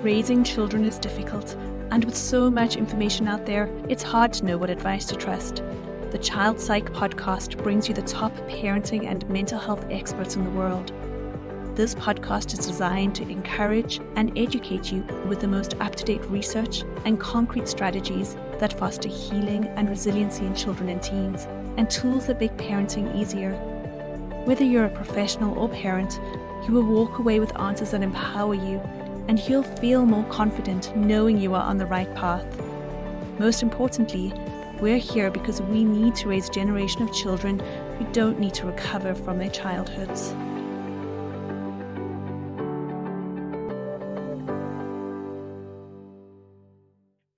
Raising children is difficult, and with so much information out there, it's hard to know what advice to trust. The Child Psych podcast brings you the top parenting and mental health experts in the world. This podcast is designed to encourage and educate you with the most up-to-date research and concrete strategies that foster healing and resiliency in children and teens, and tools that make parenting easier. Whether you're a professional or parent, you will walk away with answers that empower you, and you'll feel more confident knowing you are on the right path. Most importantly, we're here because we need to raise a generation of children who don't need to recover from their childhoods.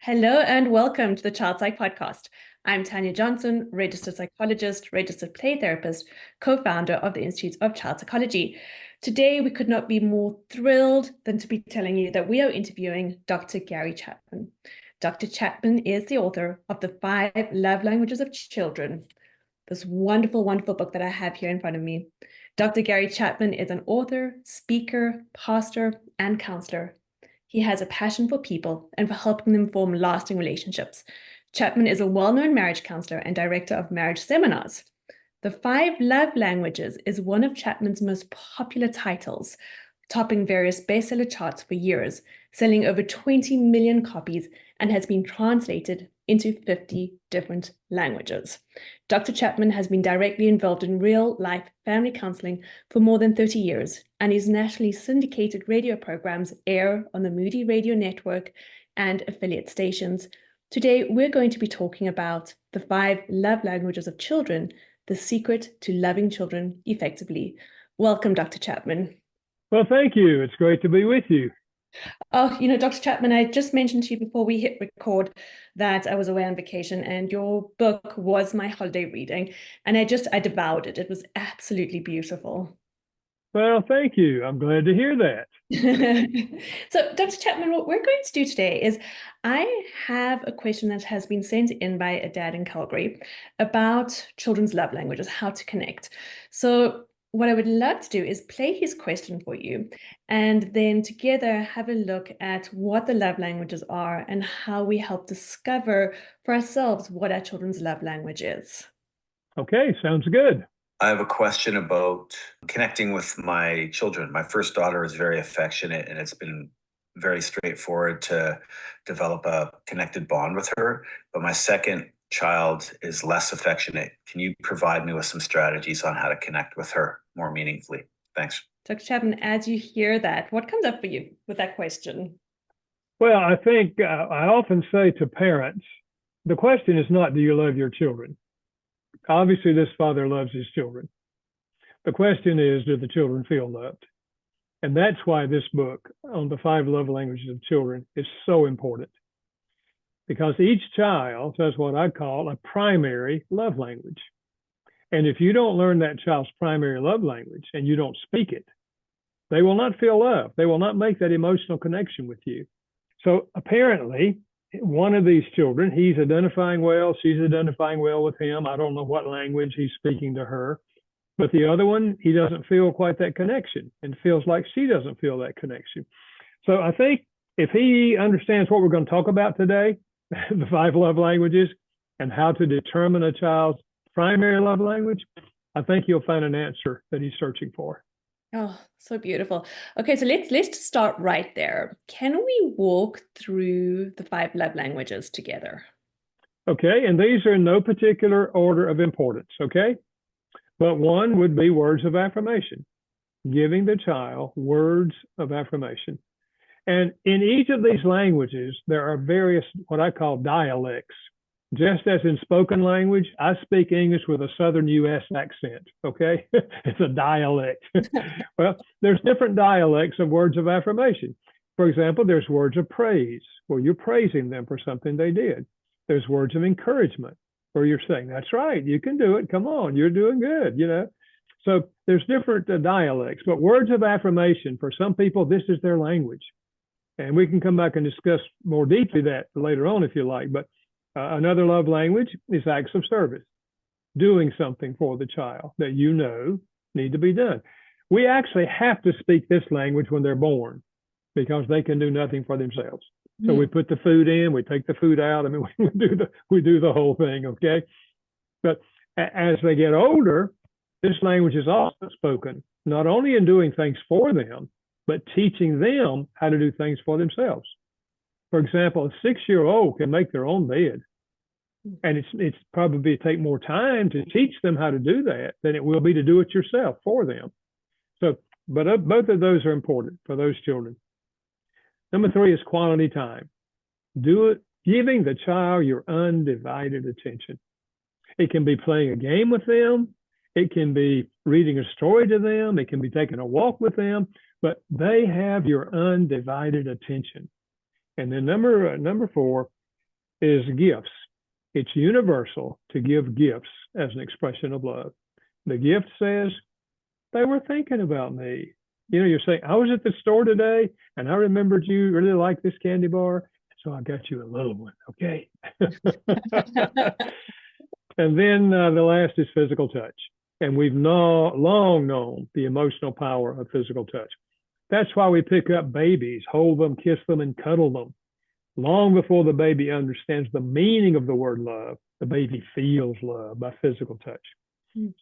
Hello and welcome to the Child Psych podcast. I'm Tanya Johnson, registered psychologist, registered play therapist, co-founder of the Institute of Child Psychology. Today, we could not be more thrilled than to be telling you that we are interviewing Dr. Gary Chapman. Dr. Chapman is the author of The 5 Love Languages of Children, this wonderful, wonderful book that I have here in front of me. Dr. Gary Chapman is an author, speaker, pastor, and counselor. He has a passion for people and for helping them form lasting relationships. Chapman is a well-known marriage counselor and director of marriage seminars. The 5 Love Languages is one of Chapman's most popular titles, topping various bestseller charts for years, selling over 20 million copies, and has been translated into 50 different languages. Dr. Chapman has been directly involved in real-life family counseling for more than 30 years, and his nationally syndicated radio programs air on the Moody Radio Network and affiliate stations. Today, we're going to be talking about the 5 Love Languages of Children, the secret to loving children effectively. Welcome, Dr. Chapman. Well, thank you. It's great to be with you. Oh, Dr. Chapman, I just mentioned to you before we hit record that I was away on vacation and your book was my holiday reading, and I devoured it. It was absolutely beautiful. Well, thank you. I'm glad to hear that. So, Dr. Chapman, what we're going to do today is I have a question that has been sent in by a dad in Calgary about children's love languages, how to connect. So what I would love to do is play his question for you and then together have a look at what the love languages are and how we help discover for ourselves what our children's love language is. Okay, sounds good. I have a question about connecting with my children. My first daughter is very affectionate, and it's been very straightforward to develop a connected bond with her. But my second child is less affectionate. Can you provide me with some strategies on how to connect with her more meaningfully? Thanks. Dr. Chapman, as you hear that, what comes up for you with that question? Well, I think I often say to parents, the question is not, do you love your children? Obviously, this father loves his children. The question is, do the children feel loved? And that's why this book on the 5 love languages of children is so important. Because each child has what I call a primary love language. And if you don't learn that child's primary love language and you don't speak it, they will not feel love. They will not make that emotional connection with you. So apparently, one of these children, he's identifying well, she's identifying well with him. I don't know what language he's speaking to her. But the other one, he doesn't feel quite that connection and feels like she doesn't feel that connection. So I think if he understands what we're going to talk about today, the 5 love languages and how to determine a child's primary love language, I think you'll find an answer that he's searching for. Oh, so beautiful. Okay, so let's start right there. Can we walk through the 5 love languages together? Okay, and these are in no particular order of importance, okay? But one would be words of affirmation, giving the child words of affirmation. And in each of these languages, there are various, what I call dialects. Just as in spoken language, I speak English with a Southern U.S. accent, okay? It's a dialect. Well, there's different dialects of words of affirmation. For example, there's words of praise, where you're praising them for something they did. There's words of encouragement, where you're saying, that's right, you can do it, come on, you're doing good, So there's different dialects, but words of affirmation, for some people, this is their language. And we can come back and discuss more deeply that later on if you like, but another love language is acts of service, doing something for the child that need to be done. We actually have to speak this language when they're born. because they can do nothing for themselves. So we put the food in, we take the food out. I mean, we do the whole thing, okay? But as they get older, this language is also spoken, not only in doing things for them, but teaching them how to do things for themselves. For example, a 6-year-old can make their own bed. And it's probably take more time to teach them how to do that than it will be to do it yourself for them. So, but both of those are important for those children. Number 3 is quality time. Giving the child your undivided attention. It can be playing a game with them. It can be reading a story to them. It can be taking a walk with them, but they have your undivided attention. And then number 4 is gifts. It's universal to give gifts as an expression of love. The gift says, they were thinking about me. You know, you're saying, I was at the store today and I remembered you really like this candy bar. So I got you a little one, okay? And then the last is physical touch. And we've long known the emotional power of physical touch. That's why we pick up babies, hold them, kiss them, and cuddle them. Long before the baby understands the meaning of the word love, the baby feels love by physical touch.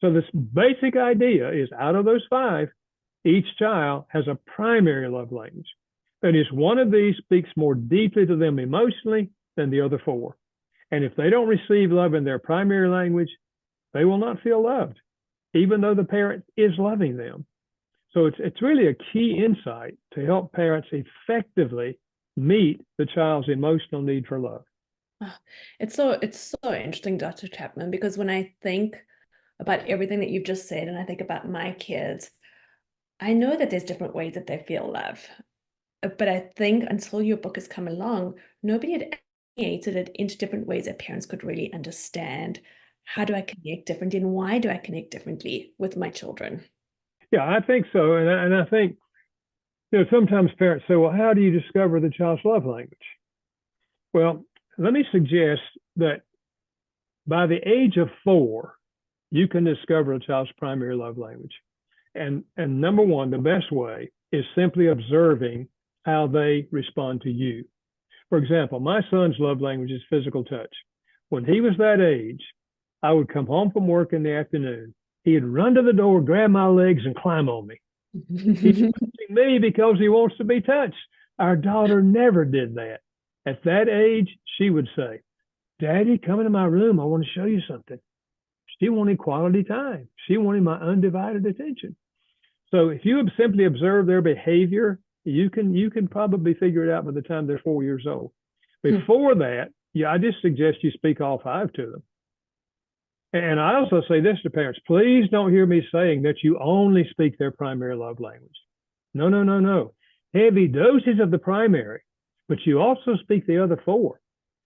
So this basic idea is, out of those 5, each child has a primary love language. That is, one of these speaks more deeply to them emotionally than the other 4. And if they don't receive love in their primary language, they will not feel loved, even though the parent is loving them. So it's really a key insight to help parents effectively meet the child's emotional need for love. It's so interesting, Dr. Chapman, because when I think about everything that you've just said, and I think about my kids, I know that there's different ways that they feel love. But I think until your book has come along, nobody had created it into different ways that parents could really understand. How do I connect differently, and why do I connect differently with my children? Yeah, I think so. And I think, you know, sometimes parents say, well, how do you discover the child's love language? Well, let me suggest that by the age of 4, you can discover a child's primary love language. And number 1, the best way is simply observing how they respond to you. For example, my son's love language is physical touch. When he was that age, I would come home from work in the afternoon. He'd run to the door, grab my legs, and climb on me. He's touching me because he wants to be touched. Our daughter never did that. At that age, she would say, Daddy, come into my room. I want to show you something. She wanted quality time. She wanted my undivided attention. So if you simply observe their behavior, you can probably figure it out by the time they're 4 years old. Before that, yeah, I just suggest you speak all 5 to them. And I also say this to parents, please don't hear me saying that you only speak their primary love language. No. Heavy doses of the primary, but you also speak the other 4,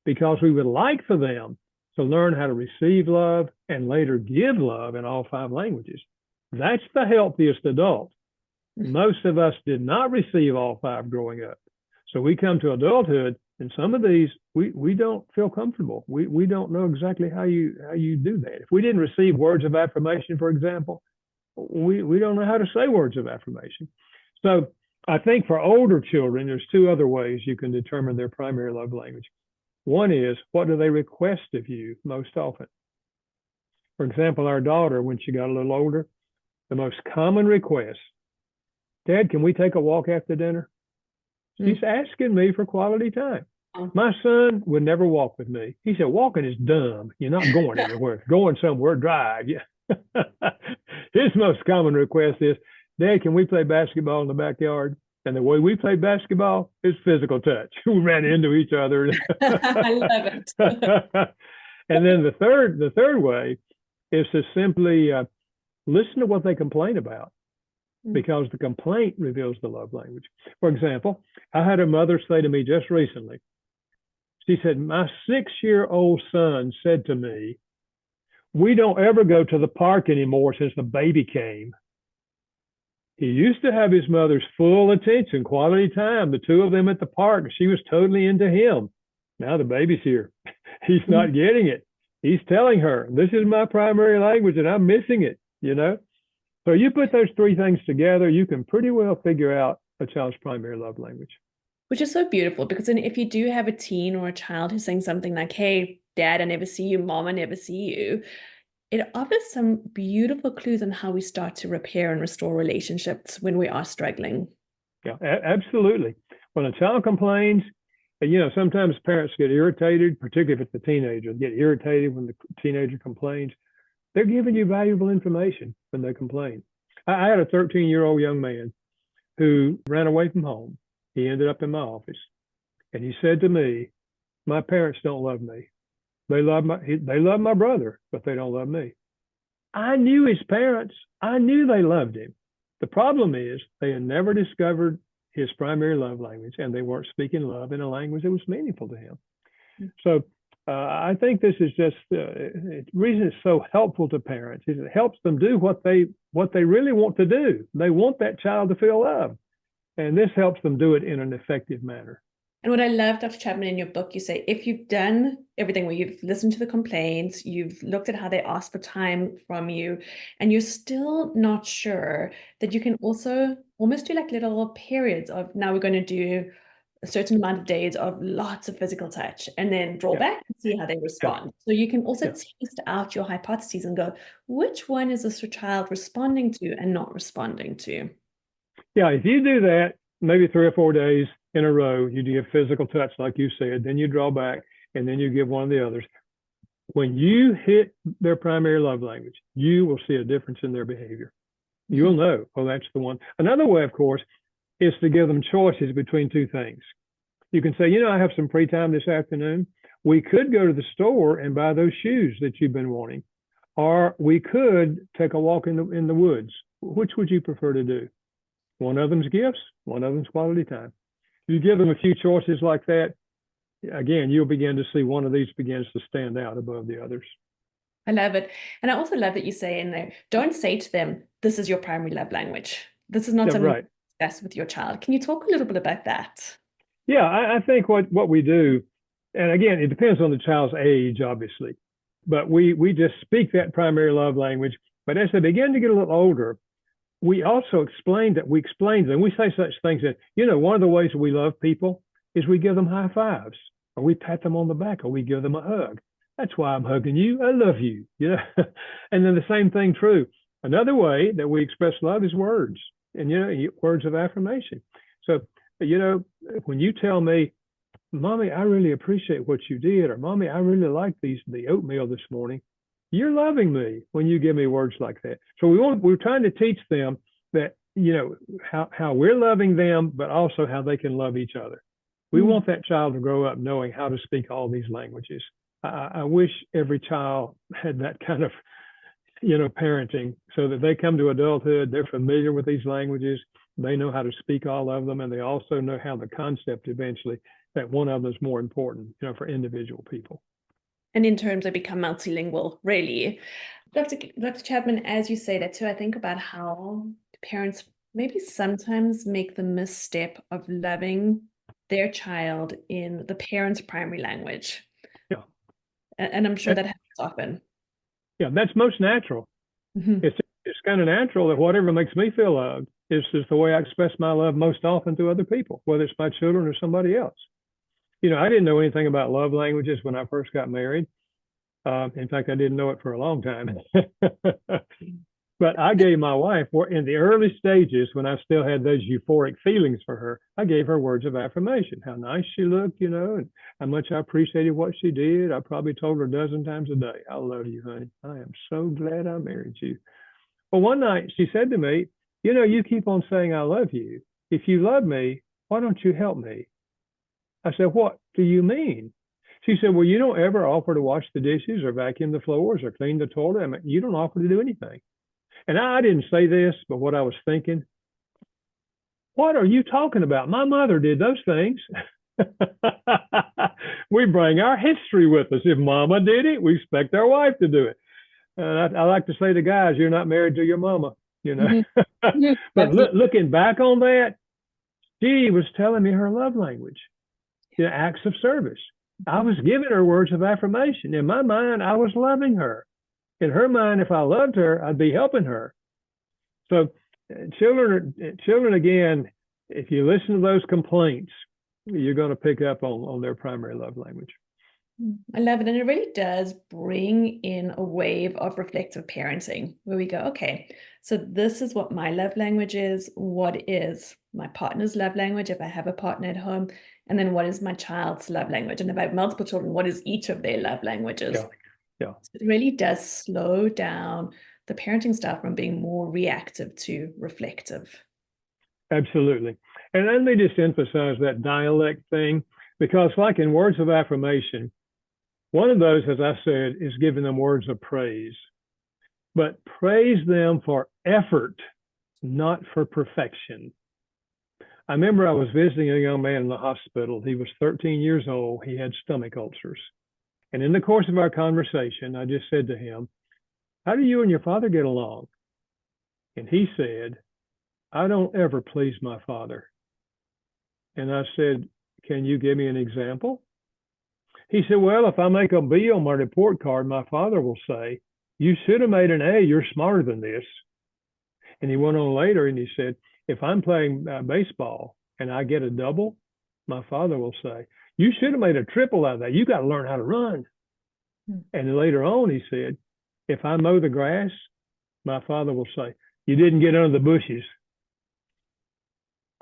because we would like for them to learn how to receive love and later give love in all 5 languages. That's the healthiest adult. Most of us did not receive all 5 growing up. So we come to adulthood, and some of these we don't feel comfortable. We don't know exactly how you do that. If we didn't receive words of affirmation, for example, we don't know how to say words of affirmation. So I think for older children, there's 2 other ways you can determine their primary love language. One is, what do they request of you most often? For example, our daughter, when she got a little older, the most common request, Dad, can we take a walk after dinner? She's asking me for quality time. My son would never walk with me. He said, walking is dumb. You're not going anywhere. Going somewhere, drive. Yeah. His most common request is, Dad, can we play basketball in the backyard? And the way we play basketball is physical touch. We ran into each other. I love it. And then the third way is to simply listen to what they complain about, because the complaint reveals the love language. For example, I had a mother say to me just recently, she said, my 6-year-old son said to me, we don't ever go to the park anymore since the baby came. He used to have his mother's full attention, quality time, the 2 of them at the park. She was totally into him. Now the baby's here. He's not getting it. He's telling her, this is my primary language and I'm missing it, you know? So you put those 3 things together, you can pretty well figure out a child's primary love language. Which is so beautiful, because then if you do have a teen or a child who's saying something like, hey, dad, I never see you, mom, I never see you, it offers some beautiful clues on how we start to repair and restore relationships when we are struggling. Yeah, absolutely. When a child complains, sometimes parents get irritated, particularly if it's a teenager, get irritated when the teenager complains. They're giving you valuable information when they complain. I had a 13-year-old young man who ran away from home. He ended up in my office, and he said to me, my parents don't love me. They love my brother, but they don't love me. I knew his parents. I knew they loved him. The problem is they had never discovered his primary love language, and they weren't speaking love in a language that was meaningful to him. So I think this is just the reason it's so helpful to parents is it helps them do what they really want to do. They want that child to feel love, and this helps them do it in an effective manner. And what I love, Dr. Chapman, in your book, you say, if you've done everything where you've listened to the complaints, you've looked at how they ask for time from you, and you're still not sure, that you can also almost do like little periods of, now we're going to do a certain amount of days of lots of physical touch, and then draw back and see how they respond. So you can also test out your hypotheses and go, which one is this child responding to and not responding to? Yeah, if you do that, maybe 3 or 4 days in a row, you give physical touch, like you said, then you draw back, and then you give one of the others. When you hit their primary love language, you will see a difference in their behavior. You'll know, oh, that's the one. Another way, of course, is to give them choices between two things. You can say, I have some free time this afternoon. We could go to the store and buy those shoes that you've been wanting, or we could take a walk in the woods. Which would you prefer to do? One of them's gifts, one of them's quality time. You give them a few choices like that, again, you'll begin to see one of these begins to stand out above the others. I love it. And I also love that you say in there, don't say to them, this is your primary love language. This is not something you discuss with your child. Can you talk a little bit about that? Yeah, I think what we do, and again, it depends on the child's age, obviously, but we just speak that primary love language. But as they begin to get a little older, we also explain to them. We say such things that, one of the ways we love people is we give them high fives, or we pat them on the back, or we give them a hug. That's why I'm hugging you. I love you. And then the same thing true. Another way that we express love is words, and words of affirmation. So when you tell me, Mommy, I really appreciate what you did, or Mommy, I really like the oatmeal this morning, you're loving me when you give me words like that. So we're trying to teach them that, how we're loving them, but also how they can love each other. We want that child to grow up knowing how to speak all these languages. I wish every child had that kind of, parenting, so that they come to adulthood, they're familiar with these languages, they know how to speak all of them, and they also know how the concept eventually that one of them is more important, for individual people. And in terms of become multilingual, really. Dr. Chapman, as you say that too, I think about how parents maybe sometimes make the misstep of loving their child in the parent's primary language. Yeah. And I'm sure that happens often. Yeah, that's most natural. Mm-hmm. It's kind of natural that whatever makes me feel loved is the way I express my love most often to other people, whether it's my children or somebody else. I didn't know anything about love languages when I first got married. In fact, I didn't know it for a long time. But I gave my wife, in the early stages, when I still had those euphoric feelings for her, I gave her words of affirmation, how nice she looked, and how much I appreciated what she did. I probably told her a dozen times a day, I love you, honey. I am so glad I married you. Well, one night she said to me, you keep on saying I love you. If you love me, why don't you help me? I said, what do you mean? She said, well, you don't ever offer to wash the dishes or vacuum the floors or clean the toilet. I mean, you don't offer to do anything. And I didn't say this, but what I was thinking, what are you talking about? My mother did those things. We bring our history with us. If mama did it, we expect our wife to do it. I like to say to guys, you're not married to your mama, Mm-hmm. But looking back on that, she was telling me her love language, acts of service. I was giving her words of affirmation. In my mind, I was loving her. In her mind, if I loved her, I'd be helping her. So children again, if you listen to those complaints, you're going to pick up on their primary love language. I love it. And it really does bring in a wave of reflective parenting where we go, okay, so this is what my love language is. What is my partner's love language if I have a partner at home? And then what is my child's love language? And if I have multiple children, what is each of their love languages? Yeah. So it really does slow down the parenting style from being more reactive to reflective. Absolutely. And let me just emphasize that dialect thing, because like in words of affirmation, one of those, as I said, is giving them words of praise, but praise them for effort, not for perfection. I remember I was visiting a young man in the hospital. He was 13 years old. He had stomach ulcers. And in the course of our conversation, I just said to him, "How do you and your father get along?" And he said, "I don't ever please my father." And I said, "Can you give me an example?" He said, "Well, if I make a B on my report card, my father will say, 'You should have made an A. You're smarter than this.'" And he went on later and he said, "If I'm playing baseball and I get a double, my father will say, 'You should have made a triple out of that. You got to learn how to run.'" And later on, he said, "If I mow the grass, my father will say, 'You didn't get under the bushes.'"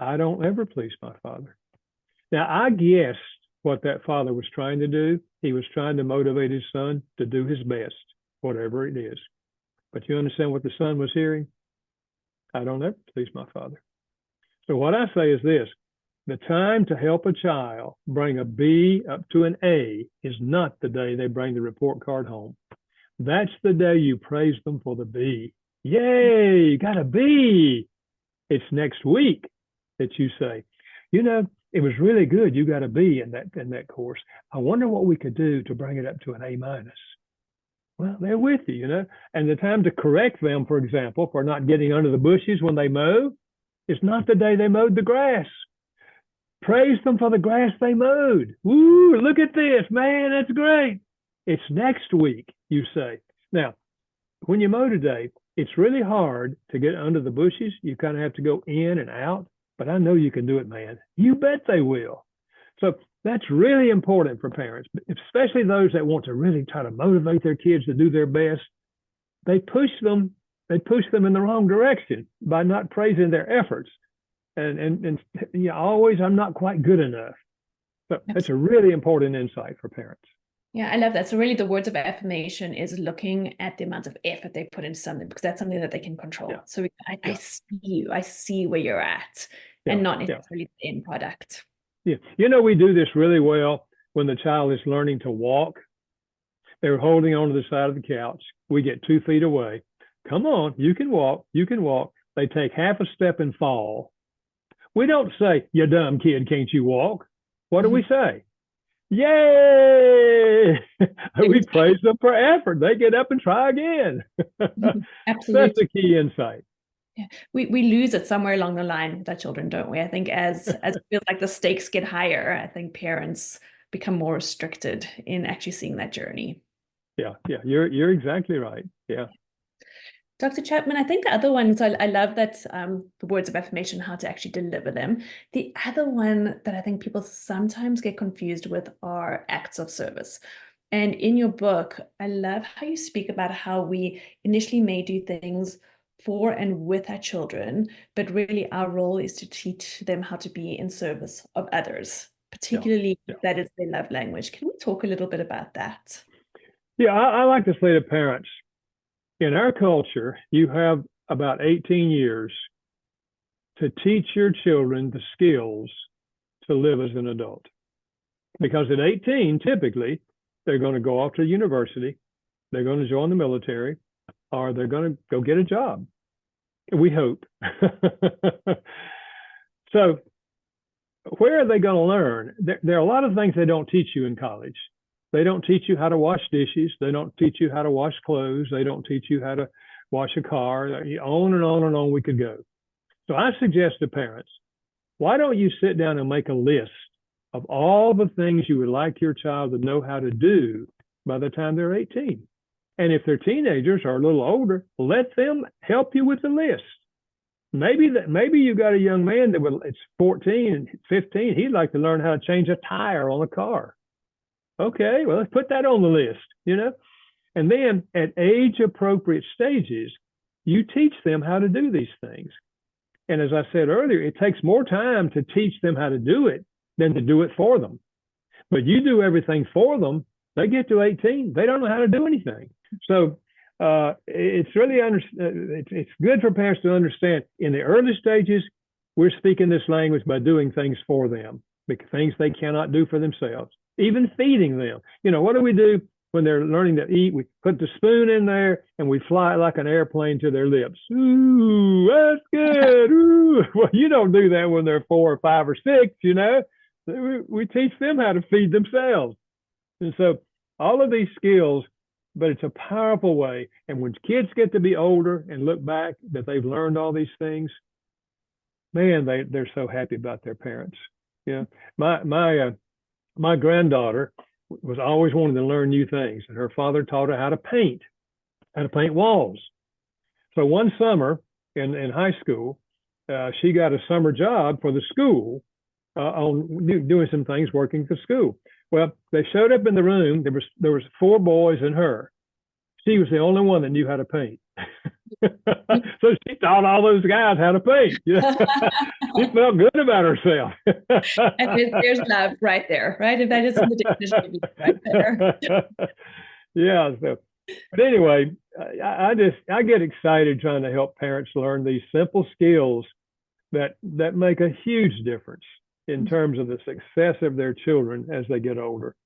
I don't ever please my father. Now, I guessed what that father was trying to do. He was trying to motivate his son to do his best, whatever it is. But you understand what the son was hearing? I don't ever please my father. So what I say is this: the time to help a child bring a B up to an A is not the day they bring the report card home. That's the day you praise them for the B. Yay, you got a B. It's next week that you say, "You know, it was really good. You got a B in that course. I wonder what we could do to bring it up to an A minus." Well, they're with you, you know. And the time to correct them, for example, for not getting under the bushes when they mow is not the day they mowed the grass. Praise them for the grass they mowed. Woo, look at this, man, that's great. It's next week, you say. Now, when you mow today, it's really hard to get under the bushes. You kind of have to go in and out, but I know you can do it, man. You bet they will. So that's really important for parents, especially those that want to really try to motivate their kids to do their best. They push them in the wrong direction by not praising their efforts. And you know, always, "I'm not quite good enough." So that's a really important insight for parents. Yeah, I love that. So really the words of affirmation is looking at the amount of effort they put into something, because that's something that they can control. Yeah. So I see you, I see where you're at, and not necessarily the end product. Yeah. You know, we do this really well when the child is learning to walk. They're holding onto the side of the couch. We get 2 feet away. "Come on, you can walk, you can walk." They take half a step and fall. We don't say, "You dumb kid, can't you walk?" What do we say? Yay! We praise them for effort. They get up and try again. Absolutely. That's the key insight. Yeah, we lose it somewhere along the line with our children, don't we? I think as it feels like the stakes get higher, I think parents become more restricted in actually seeing that journey. Yeah, you're exactly right. Yeah. Dr. Chapman, I think the other one, so I love that the words of affirmation, how to actually deliver them. The other one that I think people sometimes get confused with are acts of service. And in your book, I love how you speak about how we initially may do things for and with our children, but really our role is to teach them how to be in service of others, particularly if that is their love language. Can we talk a little bit about that? Yeah, I like to say to parents, in our culture, you have about 18 years to teach your children the skills to live as an adult. Because at 18, typically, they're going to go off to university, they're going to join the military, or they're going to go get a job. We hope. So where are they going to learn? There are a lot of things they don't teach you in college. They don't teach you how to wash dishes. They don't teach you how to wash clothes. They don't teach you how to wash a car. On and on and on we could go. So I suggest to parents, why don't you sit down and make a list of all the things you would like your child to know how to do by the time they're 18? And if they're teenagers or a little older, let them help you with the list. Maybe you got a young man it's 14 and 15. He'd like to learn how to change a tire on a car. Okay, well, let's put that on the list, And then at age appropriate stages, you teach them how to do these things. And as I said earlier, it takes more time to teach them how to do it than to do it for them. But you do everything for them, they get to 18, they don't know how to do anything. So it's really it's good for parents to understand in the early stages, we're speaking this language by doing things for them, things they cannot do for themselves, even feeding them. What do we do when they're learning to eat? We put the spoon in there and we fly it like an airplane to their lips. Ooh, that's good. Ooh. Well, you don't do that when they're 4 or 5 or 6, We teach them how to feed themselves. And so all of these skills, but it's a powerful way. And when kids get to be older and look back that they've learned all these things, man, they're so happy about their parents. My granddaughter was always wanting to learn new things, and her father taught her how to paint walls. So one summer in high school, she got a summer job for the school on doing some things working for school. Well, they showed up in the room. There was 4 boys and her. She was the only one that knew how to paint. So she taught all those guys how to paint. She felt good about herself. And there's love right there, right? If that isn't the definition of right there. Yeah. So, but anyway, I get excited trying to help parents learn these simple skills that make a huge difference in terms of the success of their children as they get older.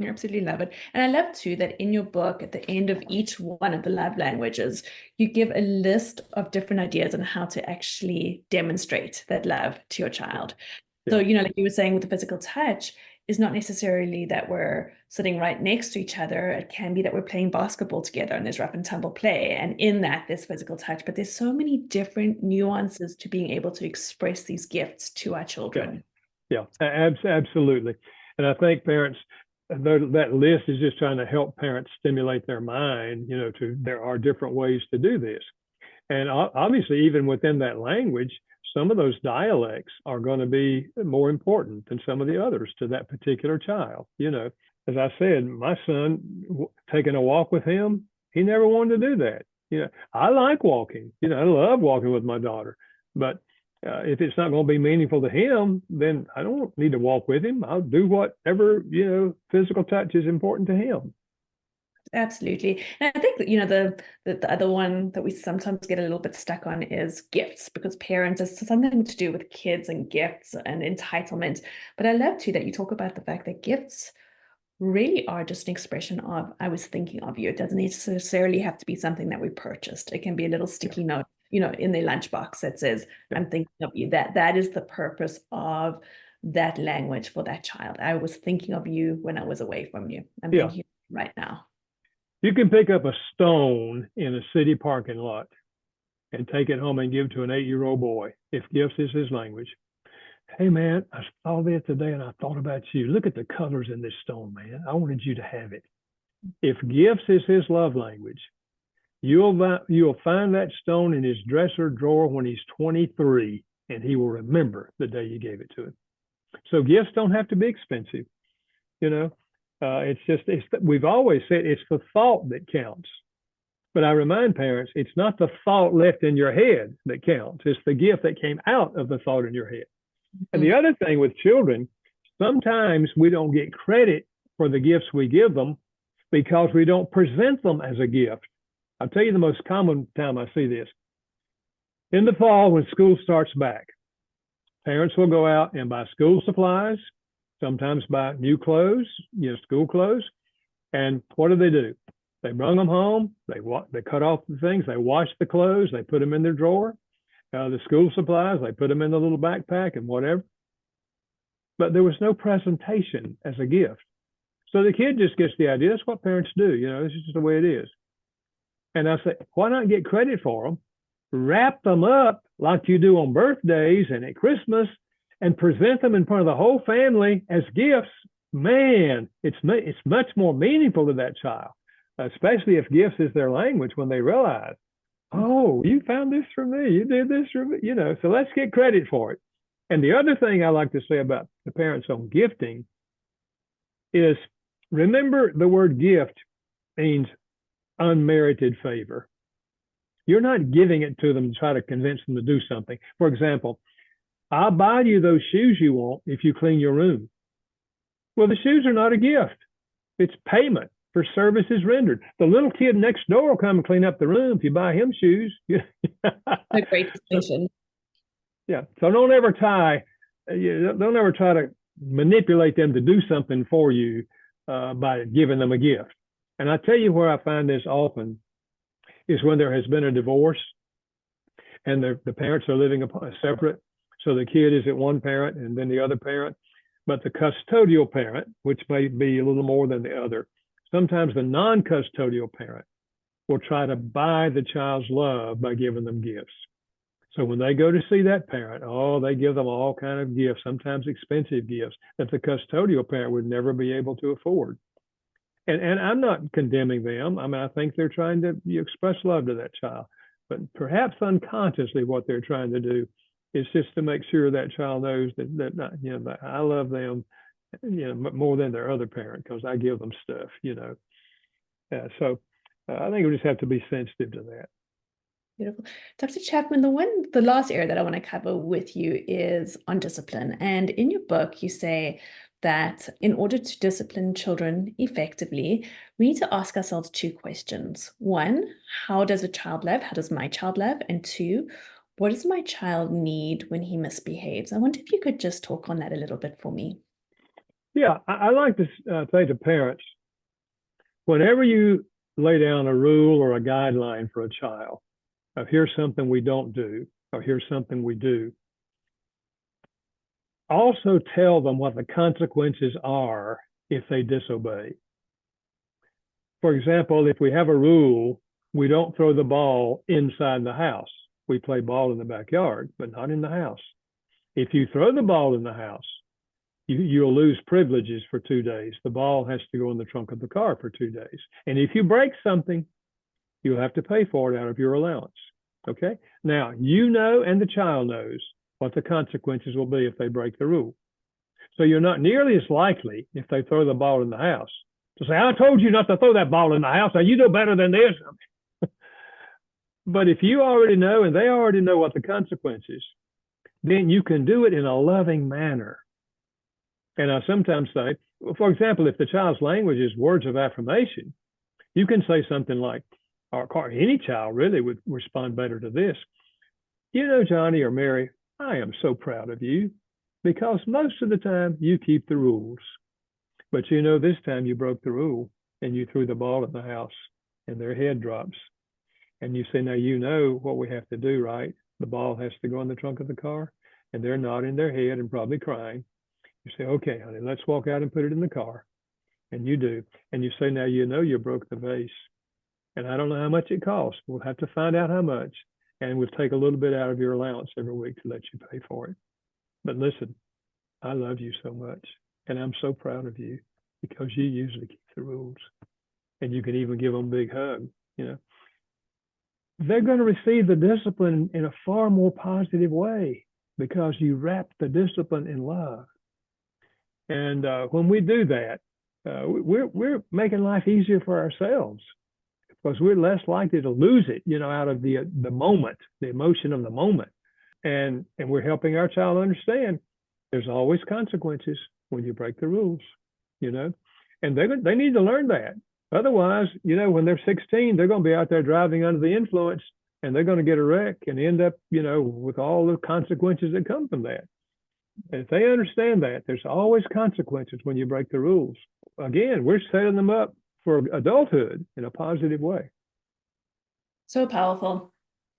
I absolutely love it. And I love too that in your book, at the end of each one of the love languages, you give a list of different ideas on how to actually demonstrate that love to your child. So, like you were saying with the physical touch, is not necessarily that we're sitting right next to each other. It can be that we're playing basketball together and there's rough and tumble play. And in that, there's physical touch. But there's so many different nuances to being able to express these gifts to our children. Yeah, absolutely. And I think parents, that list is just trying to help parents stimulate their mind, there are different ways to do this. And obviously, even within that language, some of those dialects are going to be more important than some of the others to that particular child. As I said, my son, taking a walk with him, he never wanted to do that. I like walking. I love walking with my daughter. But if it's not going to be meaningful to him, then I don't need to walk with him. I'll do whatever, physical touch is important to him. Absolutely. And I think that, the other one that we sometimes get a little bit stuck on is gifts, because parents, it's something to do with kids and gifts and entitlement. But I love too that you talk about the fact that gifts really are just an expression of, I was thinking of you. It doesn't necessarily have to be something that we purchased. It can be a little sticky note, in their lunchbox that says, I'm thinking of you. That is the purpose of that language for that child. I was thinking of you when I was away from you. I'm thinking of you right now. You can pick up a stone in a city parking lot and take it home and give to an 8-year-old boy, if gifts is his language. Hey, man, I saw this today and I thought about you. Look at the colors in this stone, man. I wanted you to have it. If gifts is his love language, you'll find that stone in his dresser drawer when he's 23, and he will remember the day you gave it to him. So gifts don't have to be expensive. We've always said it's the thought that counts. But I remind parents, it's not the thought left in your head that counts. It's the gift that came out of the thought in your head. And the other thing with children, sometimes we don't get credit for the gifts we give them because we don't present them as a gift. I'll tell you the most common time I see this. In the fall, when school starts back, parents will go out and buy school supplies, sometimes buy new clothes, school clothes. And what do? They bring them home, they cut off the things, they wash the clothes, they put them in their drawer. The school supplies, they put them in the little backpack and whatever. But there was no presentation as a gift. So the kid just gets the idea. That's what parents do. This is just the way it is. And I say, why not get credit for them? Wrap them up like you do on birthdays and at Christmas and present them in front of the whole family as gifts. Man, it's much more meaningful to that child, especially if gifts is their language when they realize, Oh, you found this for me. You did this for me. So let's get credit for it. And the other thing I like to say about the parents on gifting is, remember, the word gift means unmerited favor. You're not giving it to them to try to convince them to do something. For example, I'll buy you those shoes you want if you clean your room. Well, the shoes are not a gift. It's payment for services rendered. The little kid next door will come and clean up the room if you buy him shoes. A great distinction. Yeah. So don't ever try to manipulate them to do something for you by giving them a gift. And I tell you where I find this often is when there has been a divorce and the parents are living separate. So the kid is at one parent and then the other parent, but the custodial parent, which may be a little more than the other, sometimes the non-custodial parent will try to buy the child's love by giving them gifts. So when they go to see that parent, they give them all kind of gifts, sometimes expensive gifts that the custodial parent would never be able to afford. And I'm not condemning them. I mean, I think they're trying to express love to that child, but perhaps unconsciously what they're trying to do is just to make sure that child knows that I love them, more than their other parent because I give them stuff, So I think we just have to be sensitive to that. Beautiful. Dr. Chapman, the last area that I want to cover with you is on discipline. And in your book, you say that in order to discipline children effectively, we need to ask ourselves two questions. One, how does a child love? How does my child love? And two, what does my child need when he misbehaves? I wonder if you could just talk on that a little bit for me. Yeah, I like to say to parents, whenever you lay down a rule or a guideline for a child, of here's something we don't do, or here's something we do, also tell them what the consequences are if they disobey. For example, if we have a rule, we don't throw the ball inside the house. We play ball in the backyard, but not in the house. If you throw the ball in the house, you'll lose privileges for 2 days. The ball has to go in the trunk of the car for 2 days. And if you break something, you'll have to pay for it out of your allowance. Okay? Now, and the child knows what the consequences will be if they break the rule. So you're not nearly as likely, if they throw the ball in the house, to say, I told you not to throw that ball in the house. Now, you know better than this. But if you already know and they already know what the consequences, then you can do it in a loving manner. And I sometimes say, for example, if the child's language is words of affirmation, you can say something like, or any child really would respond better to this. Johnny or Mary, I am so proud of you because most of the time you keep the rules. But this time you broke the rule and you threw the ball in the house and their head drops. And you say, now you know what we have to do, right? The ball has to go in the trunk of the car, and they're nodding their head and probably crying. You say, okay, honey, let's walk out and put it in the car. And you do. And you say, now you broke the vase. And I don't know how much it costs. We'll have to find out how much. And we'll take a little bit out of your allowance every week to let you pay for it. But listen, I love you so much. And I'm so proud of you because you usually keep the rules. And you can even give them a big hug, They're going to receive the discipline in a far more positive way because you wrap the discipline in love. And when we do that, we're making life easier for ourselves because we're less likely to lose it, out of the moment, the emotion of the moment. And we're helping our child understand there's always consequences when you break the rules, and they need to learn that. Otherwise, when they're 16, they're going to be out there driving under the influence and they're going to get a wreck and end up, with all the consequences that come from that. And if they understand that, there's always consequences when you break the rules. Again, we're setting them up for adulthood in a positive way. So powerful.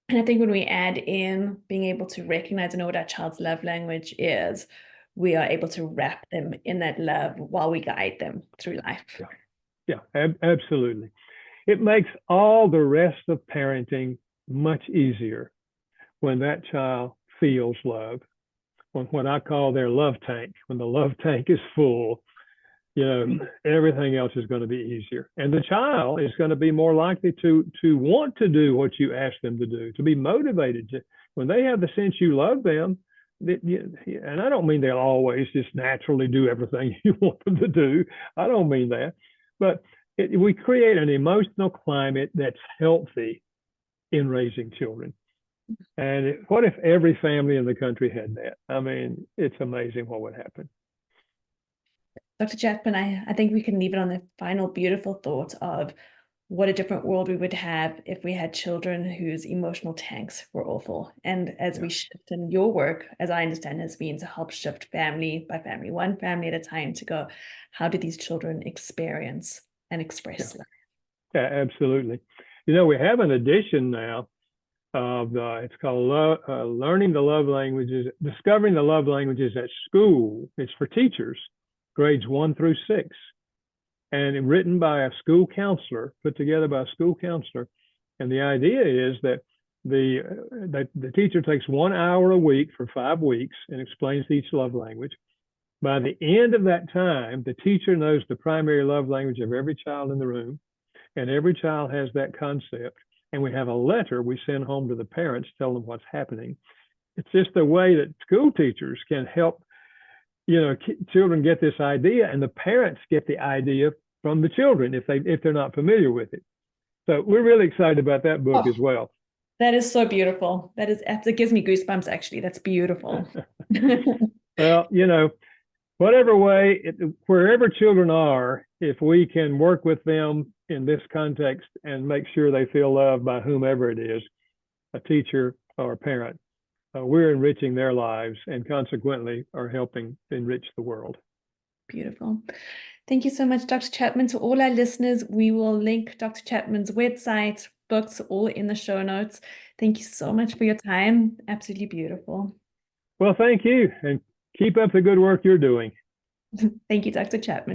And I think when we add in being able to recognize and know what our child's love language is, we are able to wrap them in that love while we guide them through life. Yeah, absolutely. It makes all the rest of parenting much easier when that child feels love, when what I call their love tank, when the love tank is full, everything else is going to be easier. And the child is going to be more likely to want to do what you ask them to do, to be motivated. When they have the sense you love them, and I don't mean they'll always just naturally do everything you want them to do. I don't mean that. But we create an emotional climate that's healthy in raising children. And what if every family in the country had that? I mean, it's amazing what would happen. Dr. Chapman, I think we can leave it on the final beautiful thought of what a different world we would have if we had children whose emotional tanks were awful. And as we shift in your work, as I understand, has been to help shift family by family, one family at a time, to go, how do these children experience and express love? Yeah, absolutely. We have an edition now of it's called Learning the Love Languages, Discovering the Love Languages at School. It's for teachers, grades 1 through 6. And written by a school counselor, put together by a school counselor. And the idea is that the teacher takes 1 hour a week for 5 weeks and explains each love language. By the end of that time, the teacher knows the primary love language of every child in the room, and every child has that concept. And we have a letter we send home to the parents, tell them what's happening. It's just a way that school teachers can help children get this idea, and the parents get the idea from the children if they're not familiar with it. So we're really excited about that book as well. That is so beautiful. It gives me goosebumps, actually. That's beautiful. Well, whatever way, wherever children are, if we can work with them in this context and make sure they feel loved by whomever it is, a teacher or a parent, we're enriching their lives and consequently are helping enrich the world. Beautiful. Thank you so much, Dr. Chapman. To all our listeners, we will link Dr. Chapman's website, books, all in the show notes. Thank you so much for your time. Absolutely beautiful. Well, thank you, and keep up the good work you're doing. Thank you, Dr. Chapman.